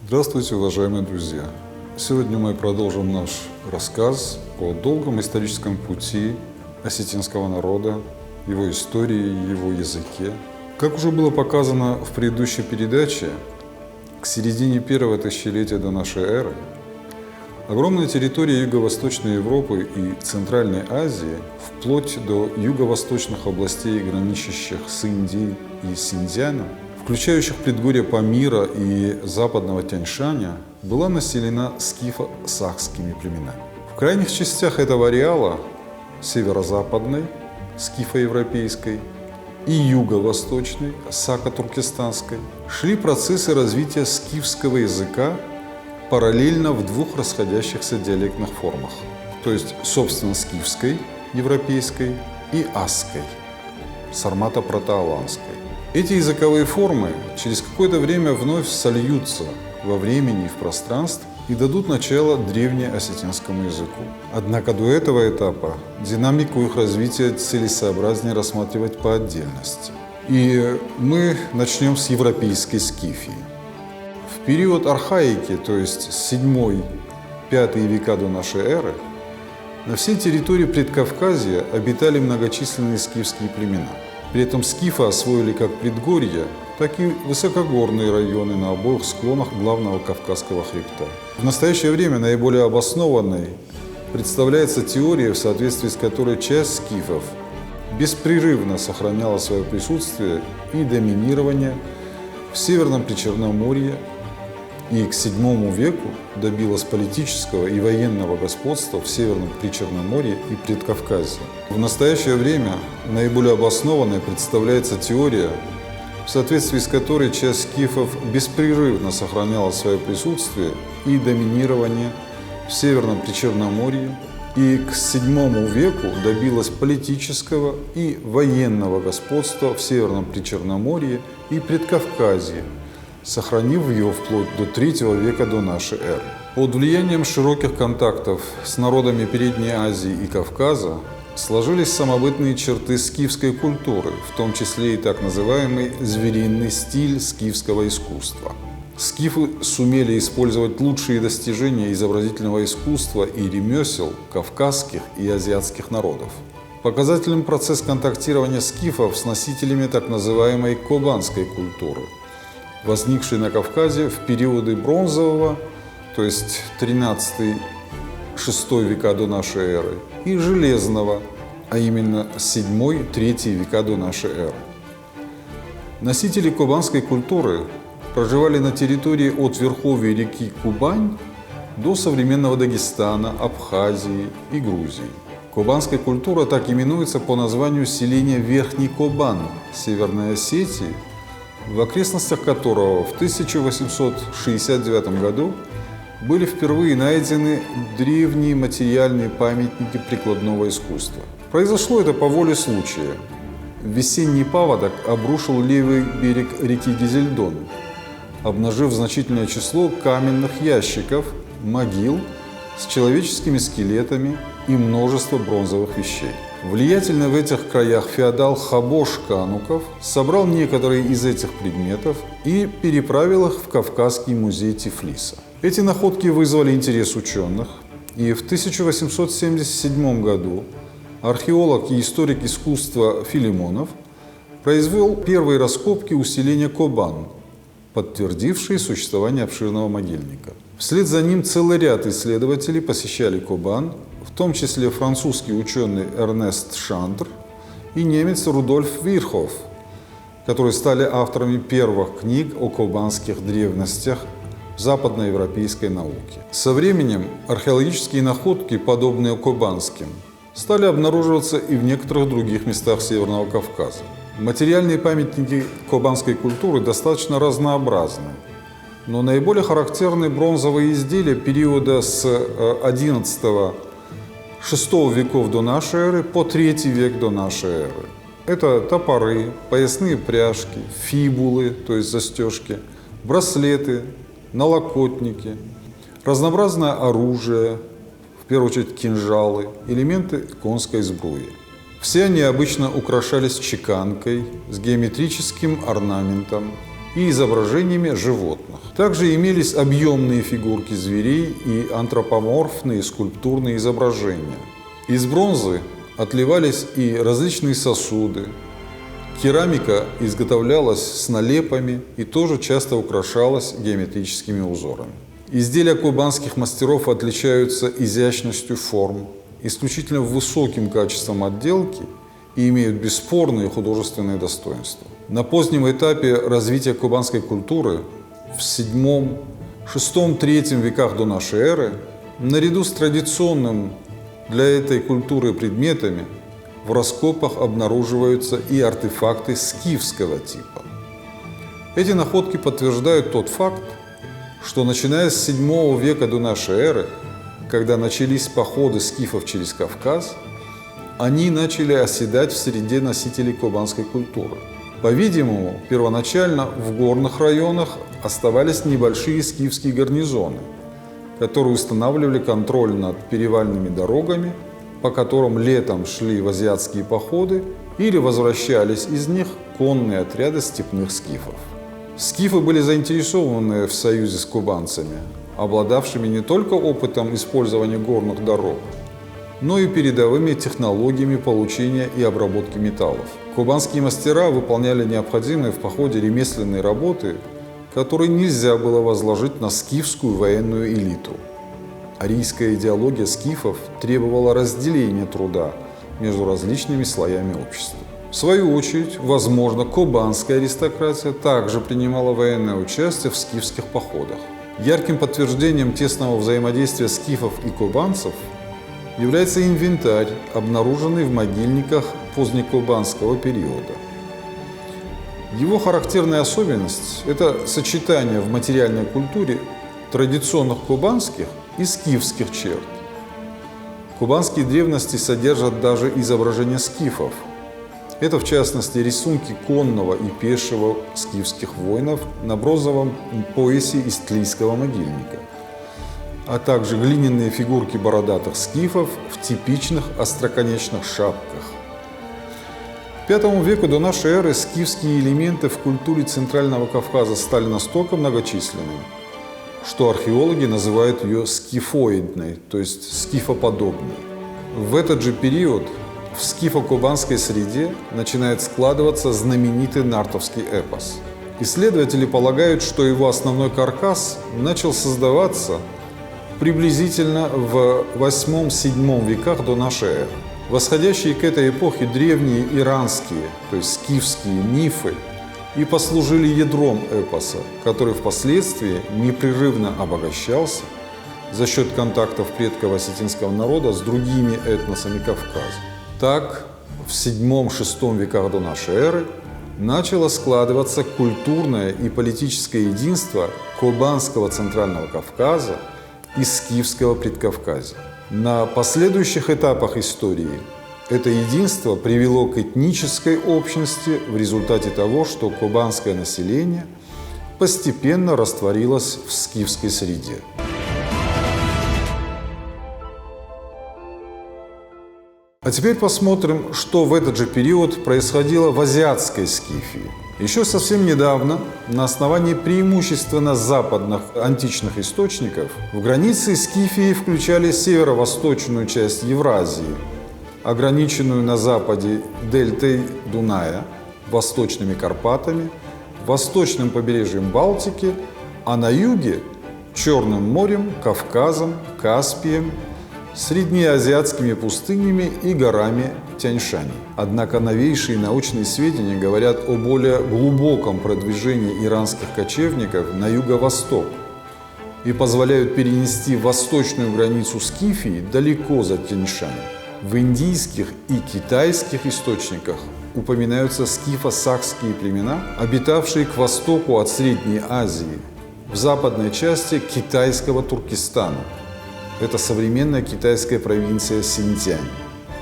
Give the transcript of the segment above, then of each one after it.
Здравствуйте, уважаемые друзья! Сегодня мы продолжим наш рассказ о долгом историческом пути осетинского народа, его истории, его языке. Как уже было показано в предыдущей передаче, к середине первого тысячелетия до нашей эры огромная территория Юго-Восточной Европы и Центральной Азии, вплоть до юго-восточных областей, граничащих с Индией и Синьцзянем, включающих предгорья Памира и западного Тянь-Шаня, была населена скифо-сакскими племенами. В крайних частях этого ареала, северо-западной, скифо-европейской, и юго-восточной, сако-туркестанской, шли процессы развития скифского языка параллельно в двух расходящихся диалектных формах, то есть, собственно, скифской, европейской и асской, сармато-протоаланской. Эти языковые формы через какое-то время вновь сольются во времени и в пространстве и дадут начало древнеосетинскому языку. Однако до этого этапа динамику их развития целесообразнее рассматривать по отдельности. И мы начнем с европейской скифии. В период архаики, то есть с 7-5 века до нашей эры, на всей территории Предкавказья обитали многочисленные скифские племена. При этом скифы освоили как предгорья, так и высокогорные районы на обоих склонах главного Кавказского хребта. В настоящее время наиболее обоснованной представляется теория, в соответствии с которой часть скифов беспрерывно сохраняла свое присутствие и доминирование в Северном Причерноморье и к VII веку добилась политического и военного господства в Северном Причерноморье и Предкавказье. В настоящее время наиболее обоснованной представляется теория, в соответствии с которой часть скифов беспрерывно сохраняла свое присутствие и доминирование в Северном Причерноморье и к VII веку добилась политического и военного господства в Северном Причерноморье и Предкавказье, сохранив ее вплоть до III века до нашей эры. Под влиянием широких контактов с народами Передней Азии и Кавказа сложились самобытные черты скифской культуры, в том числе и так называемый звериный стиль скифского искусства. Скифы сумели использовать лучшие достижения изобразительного искусства и ремесел кавказских и азиатских народов. Показательным процесс контактирования скифов с носителями так называемой кобанской культуры, возникшей на Кавказе в периоды бронзового, то есть 13-6 века до нашей эры, и железного, а именно 7-3 века до нашей эры. Носители кубанской культуры проживали на территории от верховья реки Кубань до современного Дагестана, Абхазии и Грузии. Кубанская культура так именуется по названию селения Верхний Кобан Северной Осетии, в окрестностях которого в 1869 году были впервые найдены древние материальные памятники прикладного искусства. Произошло это по воле случая. Весенний паводок обрушил левый берег реки Гизельдон, обнажив значительное число каменных ящиков, могил с человеческими скелетами и множество бронзовых вещей. Влиятельный в этих краях феодал Хабош Кануков собрал некоторые из этих предметов и переправил их в Кавказский музей Тифлиса. Эти находки вызвали интерес ученых, и в 1877 году археолог и историк искусства Филимонов произвел первые раскопки у селения Кобан, подтвердившие существование обширного могильника. Вслед за ним целый ряд исследователей посещали Кобан, в том числе французский ученый Эрнест Шандр и немец Рудольф Вирхоф, которые стали авторами первых книг о кубанских древностях в западноевропейской науке. Со временем археологические находки, подобные кубанским, стали обнаруживаться и в некоторых других местах Северного Кавказа. Материальные памятники кубанской культуры достаточно разнообразны, но наиболее характерны бронзовые изделия периода с XI-VI веков до нашей эры по III век до нашей эры. Это топоры, поясные пряжки, фибулы, то есть застежки, браслеты, налокотники, разнообразное оружие, в первую очередь кинжалы, элементы конской сбруи. Все они обычно украшались чеканкой с геометрическим орнаментом и изображениями животных. Также имелись объемные фигурки зверей и антропоморфные скульптурные изображения. Из бронзы отливались и различные сосуды. Керамика изготовлялась с налепами и тоже часто украшалась геометрическими узорами. Изделия кубанских мастеров отличаются изящностью форм, исключительно высоким качеством отделки и имеют бесспорные художественные достоинства. На позднем этапе развития кубанской культуры в VII, VI, III веках до нашей эры, наряду с традиционным для этой культуры предметами, в раскопах обнаруживаются и артефакты скифского типа. Эти находки подтверждают тот факт, что начиная с VII века до нашей эры, когда начались походы скифов через Кавказ, они начали оседать в среде носителей кубанской культуры. По-видимому, первоначально в горных районах оставались небольшие скифские гарнизоны, которые устанавливали контроль над перевальными дорогами, по которым летом шли в азиатские походы или возвращались из них конные отряды степных скифов. Скифы были заинтересованы в союзе с кубанцами, обладавшими не только опытом использования горных дорог, но и передовыми технологиями получения и обработки металлов. Кубанские мастера выполняли необходимые в походе ремесленные работы, которые нельзя было возложить на скифскую военную элиту. Арийская идеология скифов требовала разделения труда между различными слоями общества. В свою очередь, возможно, кубанская аристократия также принимала военное участие в скифских походах. Ярким подтверждением тесного взаимодействия скифов и кубанцев является инвентарь, обнаруженный в могильниках позднекубанского периода. Его характерная особенность – это сочетание в материальной культуре традиционных кубанских и скифских черт. Кубанские древности содержат даже изображения скифов. Это, в частности, рисунки конного и пешего скифских воинов на бронзовом поясе истлийского могильника, а также глиняные фигурки бородатых скифов в типичных остроконечных шапках. К V веку до нашей эры скифские элементы в культуре Центрального Кавказа стали настолько многочисленными, что археологи называют ее скифоидной, то есть скифоподобной. В этот же период в скифо-кубанской среде начинает складываться знаменитый нартовский эпос. Исследователи полагают, что его основной каркас начал создаваться приблизительно в VIII-VII веках до нашей эры. Восходящие к этой эпохе древние иранские, то есть скифские мифы, и послужили ядром эпоса, который впоследствии непрерывно обогащался за счет контактов предков осетинского народа с другими этносами Кавказа. Так, в VII-VI веках до нашей эры начало складываться культурное и политическое единство кубанского Центрального Кавказа и скифского Предкавказья. На последующих этапах истории это единство привело к этнической общности в результате того, что кубанское население постепенно растворилось в скифской среде. А теперь посмотрим, что в этот же период происходило в азиатской Скифии. Еще совсем недавно, на основании преимущественно западных античных источников, в границы Скифии включали северо-восточную часть Евразии, ограниченную на западе дельтой Дуная, восточными Карпатами, восточным побережьем Балтики, а на юге – Черным морем, Кавказом, Каспием, среднеазиатскими пустынями и горами Тянь-Шань. Однако новейшие научные сведения говорят о более глубоком продвижении иранских кочевников на юго-восток и позволяют перенести восточную границу Скифии далеко за Тянь-Шань. В индийских и китайских источниках упоминаются скифо-сакские племена, обитавшие к востоку от Средней Азии, в западной части китайского Туркестана. Это современная китайская провинция Синьцзянь.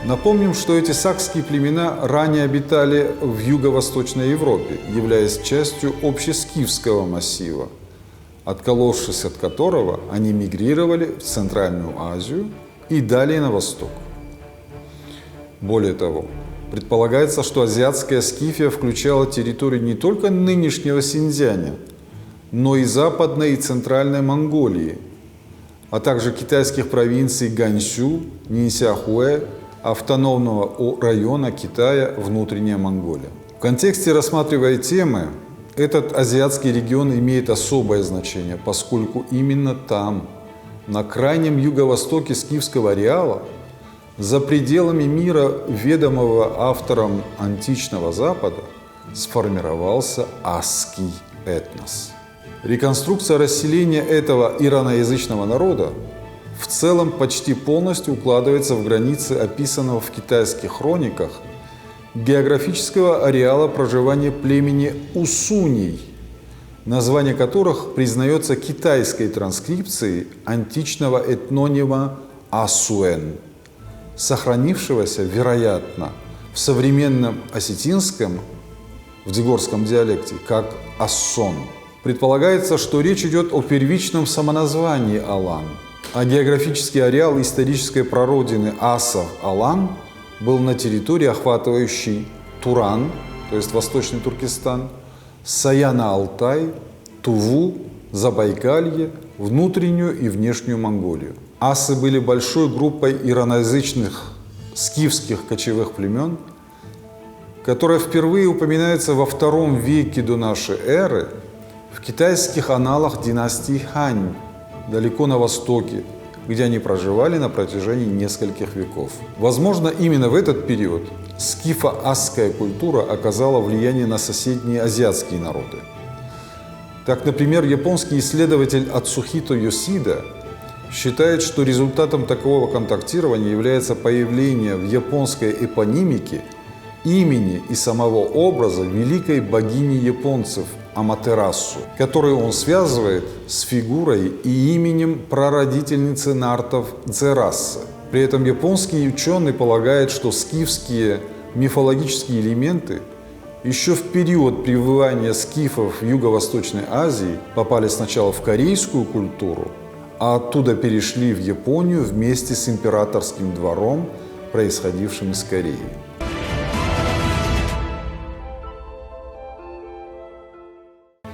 Напомним, что эти сакские племена ранее обитали в юго-восточной Европе, являясь частью общескифского массива, отколовшись от которого они мигрировали в Центральную Азию и далее на восток. Более того, Предполагается, что азиатская Скифия включала территорию не только нынешнего Синьцзяня, но и Западной и Центральной Монголии, а также китайских провинций Ганьсю, Нинсяхуэ, автономного района Китая Внутренняя Монголия. В контексте рассматриваемой темы этот азиатский регион имеет особое значение, поскольку именно там, на крайнем юго-востоке скифского ареала, за пределами мира, ведомого автором античного Запада, сформировался асский этнос. Реконструкция расселения этого ираноязычного народа в целом почти полностью укладывается в границы описанного в китайских хрониках географического ареала проживания племени Усуней, название которых признается китайской транскрипцией античного этнонима Асуэн, сохранившегося, вероятно, в современном осетинском, в дегорском диалекте, как Ассон. Предполагается, что речь идет о первичном самоназвании Алан, а географический ареал исторической прародины Асов-Алан был на территории, охватывающей Туран, то есть Восточный Туркестан, Саяна-Алтай, Туву, Забайкалье, внутреннюю и внешнюю Монголию. Асы были большой группой ираноязычных скифских кочевых племен, которая впервые упоминается во II веке до нашей эры в китайских аналах династии Хань, далеко на востоке, где они проживали на протяжении нескольких веков. Возможно, именно в этот период скифо-асская культура оказала влияние на соседние азиатские народы. Так, например, японский исследователь Ацухито Йосида считает, что результатом такого контактирования является появление в японской эпонимике имени и самого образа великой богини японцев Аматерасу, которую он связывает с фигурой и именем прародительницы нартов Дзерасы. При этом японский ученый полагает, что скифские мифологические элементы еще в период пребывания скифов в Юго-Восточной Азии попали сначала в корейскую культуру, а оттуда перешли в Японию вместе с императорским двором, происходившим из Кореи.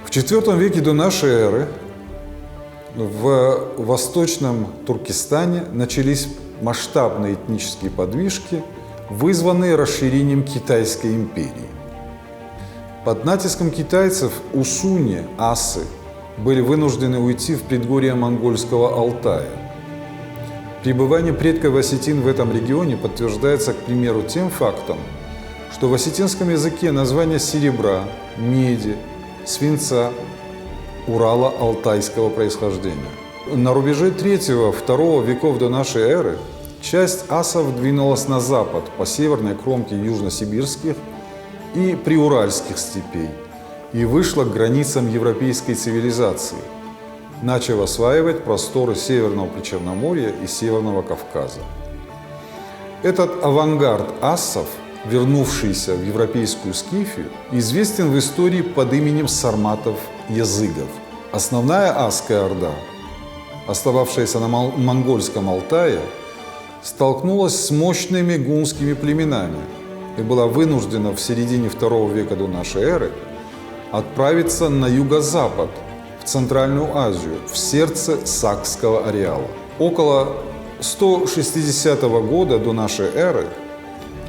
В IV веке до нашей эры в Восточном Туркестане начались масштабные этнические подвижки, вызванные расширением Китайской империи. Под натиском китайцев усуни, асы, были вынуждены уйти в предгорье монгольского Алтая. Пребывание предков осетин в этом регионе подтверждается, к примеру, тем фактом, что в осетинском языке названия серебра, меди, свинца, Урала алтайского происхождения. На рубеже III-II веков до нашей эры часть асов двинулась на запад по северной кромке южносибирских и приуральских степей и вышла к границам европейской цивилизации, начав осваивать просторы Северного Причерноморья и Северного Кавказа. Этот авангард ассов, вернувшийся в европейскую Скифию, известен в истории под именем сарматов-языгов. Основная асская орда, остававшаяся на монгольском Алтае, столкнулась с мощными гунскими племенами и была вынуждена в середине II века до нашей эры отправиться на юго-запад, в Центральную Азию, в сердце Сакского ареала. Около 160 года до нашей эры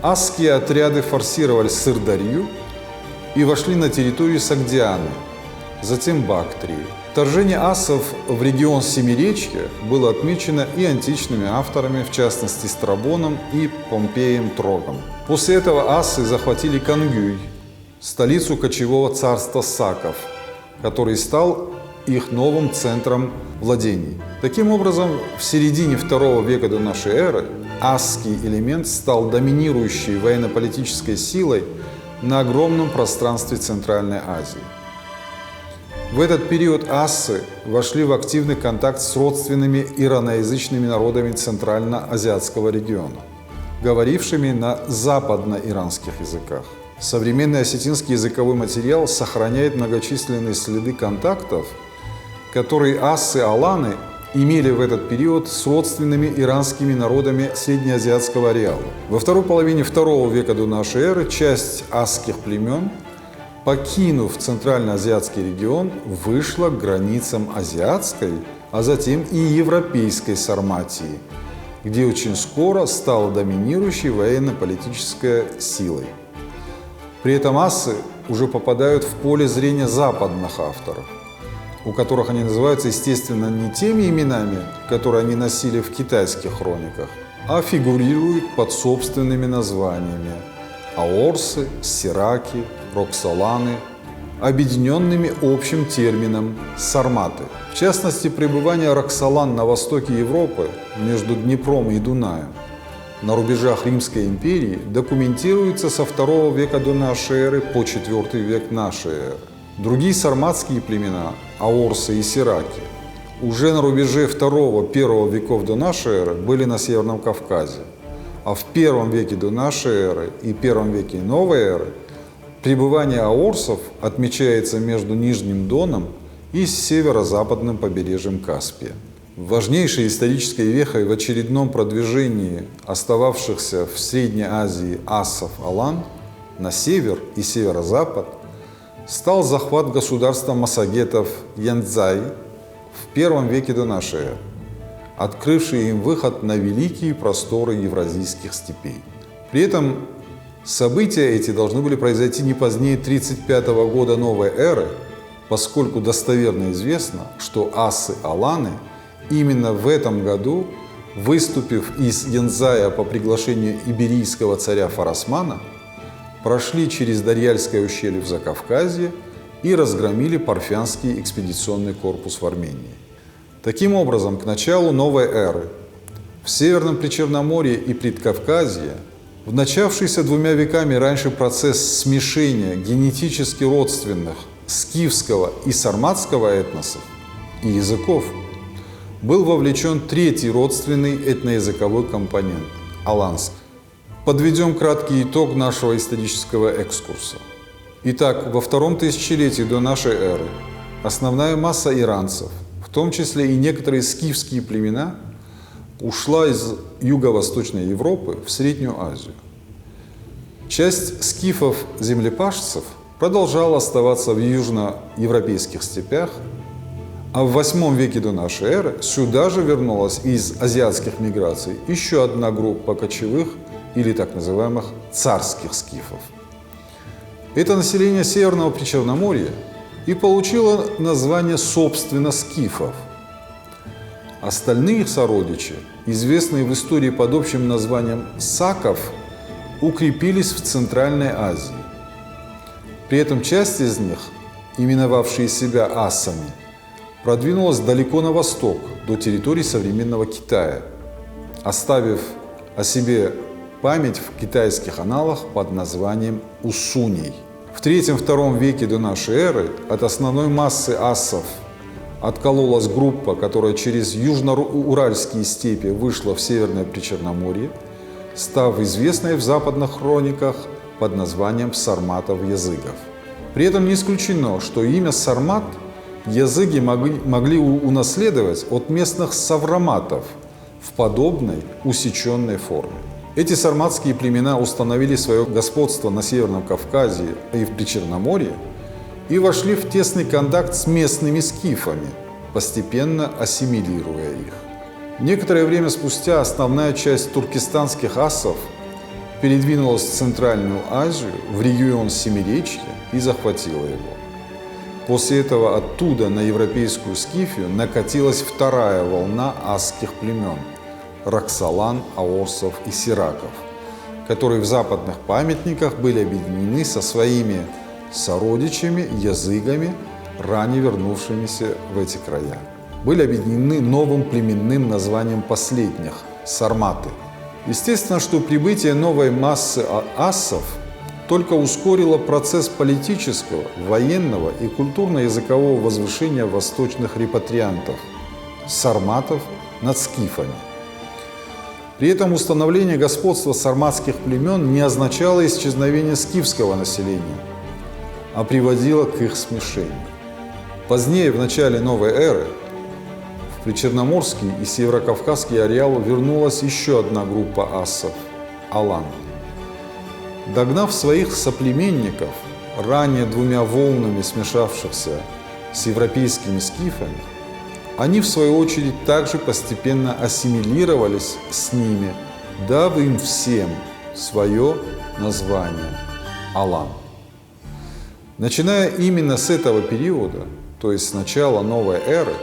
асские отряды форсировали Сырдарью и вошли на территорию Согдианы, затем Бактрии. Вторжение ассов в регион Семиречья было отмечено и античными авторами, в частности Страбоном и Помпеем Трогом. После этого ассы захватили Кангюй, столицу кочевого царства саков, который стал их новым центром владений. Таким образом, в середине II века до нашей эры асский элемент стал доминирующей военно-политической силой на огромном пространстве Центральной Азии. В этот период ассы вошли в активный контакт с родственными ираноязычными народами Центрально-Азиатского региона, говорившими на западно-иранских языках. Современный осетинский языковой материал сохраняет многочисленные следы контактов, которые ассы-аланы имели в этот период с родственными иранскими народами среднеазиатского ареала. Во второй половине II века до нашей эры часть асских племен, покинув центральноазиатский регион, вышла к границам азиатской, а затем и европейской Сарматии, где очень скоро стала доминирующей военно-политической силой. При этом ассы уже попадают в поле зрения западных авторов, у которых они называются, естественно, не теми именами, которые они носили в китайских хрониках, а фигурируют под собственными названиями – аорсы, сираки, роксоланы, объединенными общим термином «сарматы». В частности, пребывание роксолан на востоке Европы между Днепром и Дунаем на рубежах Римской империи документируется со II века до нашей эры по IV век нашей эры. Другие сарматские племена, аорсы и сираки, уже на рубеже II-I веков до нашей эры были на Северном Кавказе, а в I веке до нашей эры и I веке новой эры пребывание аорсов отмечается между Нижним Доном и северо-западным побережьем Каспия. Важнейшей исторической вехой в очередном продвижении остававшихся в Средней Азии ассов-алан на север и северо-запад стал захват государства массагетов Янцзай в I веке до нашей эры, открывший им выход на великие просторы евразийских степей. При этом события эти должны были произойти не позднее 35 года новой эры, поскольку достоверно известно, что ассы-аланы именно в этом году, выступив из Янцзая по приглашению иберийского царя Фарасмана, прошли через Дарьяльское ущелье в Закавказье и разгромили парфянский экспедиционный корпус в Армении. Таким образом, к началу новой эры в Северном Причерноморье и Предкавказье в начавшийся 2 веками раньше процесс смешения генетически родственных скифского и сарматского этносов и языков был вовлечен третий родственный этноязыковой компонент – аланский. Подведем краткий итог нашего исторического экскурса. Итак, во втором тысячелетии до нашей эры основная масса иранцев, в том числе и некоторые скифские племена, ушла из юго-восточной Европы в Среднюю Азию. Часть скифов-землепашцев продолжала оставаться в южноевропейских степях, а в VIII веке до нашей эры сюда же вернулась из азиатских миграций еще одна группа кочевых или так называемых царских скифов. Это население Северного Причерноморья и получило название собственно скифов. Остальные их сородичи, известные в истории под общим названием саков, укрепились в Центральной Азии. При этом часть из них, именовавшие себя ассами, продвинулась далеко на восток, до территории современного Китая, оставив о себе память в китайских аналах под названием Усуней. В III-II веке до нашей эры от основной массы ассов откололась группа, которая через южно-уральские степи вышла в Северное Причерноморье, став известной в западных хрониках под названием сарматов-языгов. При этом не исключено, что имя сармат языги могли унаследовать от местных савроматов в подобной усеченной форме. Эти сарматские племена установили свое господство на Северном Кавказе и в Причерноморье и вошли в тесный контакт с местными скифами, постепенно ассимилируя их. Некоторое время спустя основная часть туркестанских ассов передвинулась в Центральную Азию, в регион Семиречья и захватила его. После этого оттуда на европейскую Скифию накатилась вторая волна асских племен – роксолан, аорсов и сираков, которые в западных памятниках были объединены со своими сородичами, языгами, ранее вернувшимися в эти края. Были объединены новым племенным названием последних – сарматы. Естественно, что прибытие новой массы ассов только ускорило процесс политического, военного и культурно-языкового возвышения восточных репатриантов – сарматов над скифами. При этом установление господства сарматских племен не означало исчезновение скифского населения, а приводило к их смешению. Позднее, в начале новой эры, в Причерноморский и Северокавказский ареал вернулась еще одна группа ассов – алан. Догнав своих соплеменников, ранее двумя волнами смешавшихся с европейскими скифами, они в свою очередь также постепенно ассимилировались с ними, дав им всем свое название – алан. Начиная именно с этого периода, то есть с начала новой эры,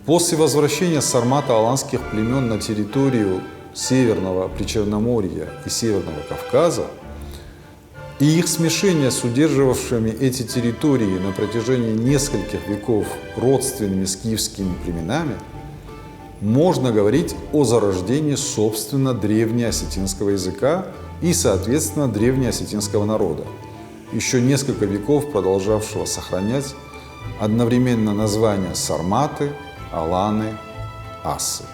после возвращения сармато-аланских племен на территорию Северного Причерноморья и Северного Кавказа и их смешение с удерживавшими эти территории на протяжении нескольких веков родственными скифскими племенами, можно говорить о зарождении, собственно, древнеосетинского языка и, соответственно, древнеосетинского народа, еще несколько веков продолжавшего сохранять одновременно названия сарматы, аланы, ассы.